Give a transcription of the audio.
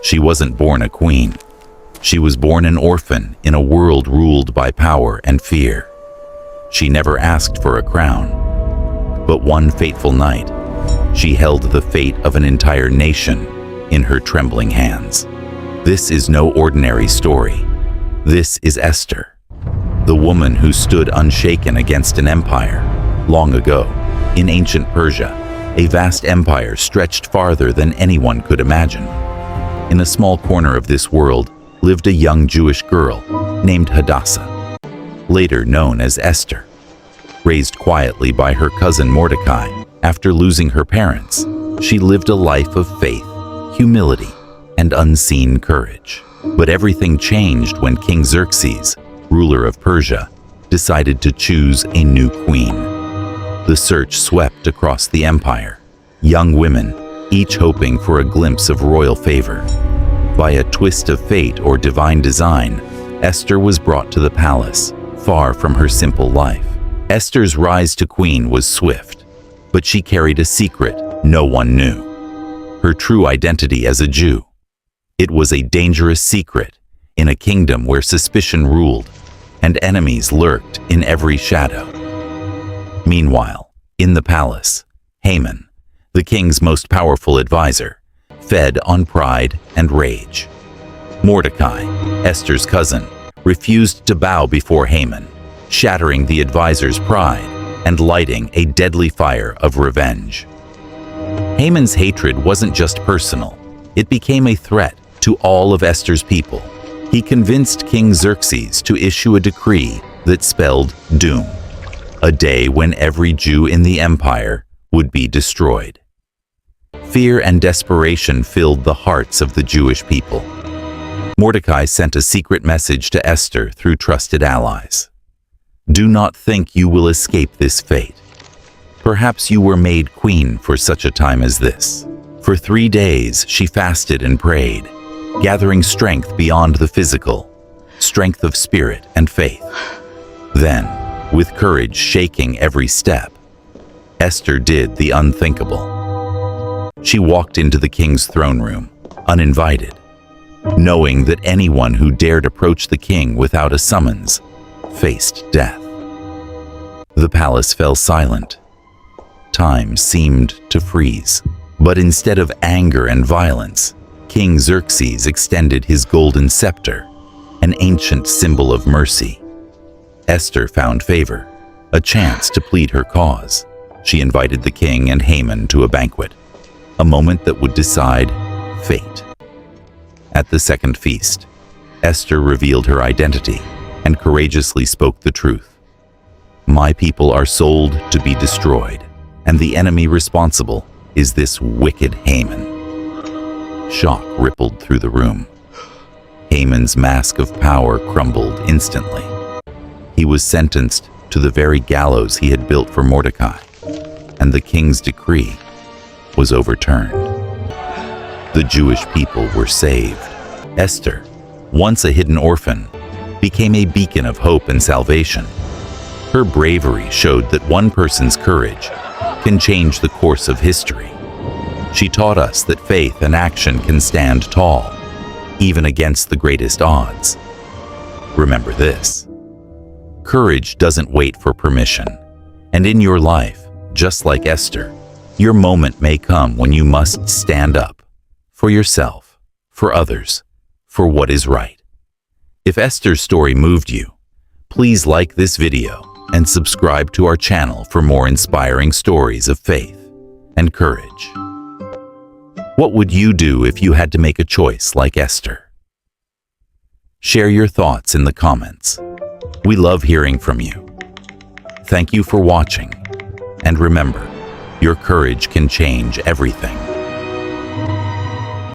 She wasn't born a queen. She was born an orphan in a world ruled by power and fear. She never asked for a crown. But one fateful night, she held the fate of an entire nation in her trembling hands. This is no ordinary story. This is Esther, the woman who stood unshaken against an empire. Long ago, in ancient Persia, a vast empire stretched farther than anyone could imagine. In a small corner of this world lived a young Jewish girl named Hadassah, later known as Esther. Raised quietly by her cousin Mordecai, after losing her parents, she lived a life of faith, humility, and unseen courage. But everything changed when King Xerxes, ruler of Persia, decided to choose a new queen. The search swept across the empire, young women, each hoping for a glimpse of royal favor. By a twist of fate or divine design, Esther was brought to the palace, far from her simple life. Esther's rise to queen was swift, but she carried a secret no one knew: her true identity as a Jew. It was a dangerous secret in a kingdom where suspicion ruled and enemies lurked in every shadow. Meanwhile, in the palace, Haman, the king's most powerful advisor, fed on pride and rage. Mordecai, Esther's cousin, refused to bow before Haman, shattering the advisor's pride and lighting a deadly fire of revenge. Haman's hatred wasn't just personal, it became a threat to all of Esther's people. He convinced King Xerxes to issue a decree that spelled doom, a day when every Jew in the empire would be destroyed. Fear and desperation filled the hearts of the Jewish people. Mordecai sent a secret message to Esther through trusted allies. Do not think you will escape this fate. Perhaps you were made queen for such a time as this. For 3 days she fasted and prayed, gathering strength beyond the physical, strength of spirit and faith. Then, with courage shaking every step, Esther did the unthinkable. She walked into the king's throne room, uninvited, knowing that anyone who dared approach the king without a summons faced death. The palace fell silent. Time seemed to freeze. But instead of anger and violence, King Xerxes extended his golden scepter, an ancient symbol of mercy. Esther found favor, a chance to plead her cause. She invited the king and Haman to a banquet, a moment that would decide fate. At the second feast, Esther revealed her identity and courageously spoke the truth. My people are sold to be destroyed, and the enemy responsible is this wicked Haman. Shock rippled through the room. Haman's mask of power crumbled instantly. He was sentenced to the very gallows he had built for Mordecai, and the king's decree was overturned. The Jewish people were saved. Esther, once a hidden orphan, became a beacon of hope and salvation. Her bravery showed that one person's courage can change the course of history. She taught us that faith and action can stand tall, even against the greatest odds. Remember this: courage doesn't wait for permission, and in your life, just like Esther, your moment may come when you must stand up for yourself, for others, for what is right. If Esther's story moved you, please like this video and subscribe to our channel for more inspiring stories of faith and courage. What would you do if you had to make a choice like Esther? Share your thoughts in the comments. We love hearing from you. Thank you for watching, and remember, your courage can change everything.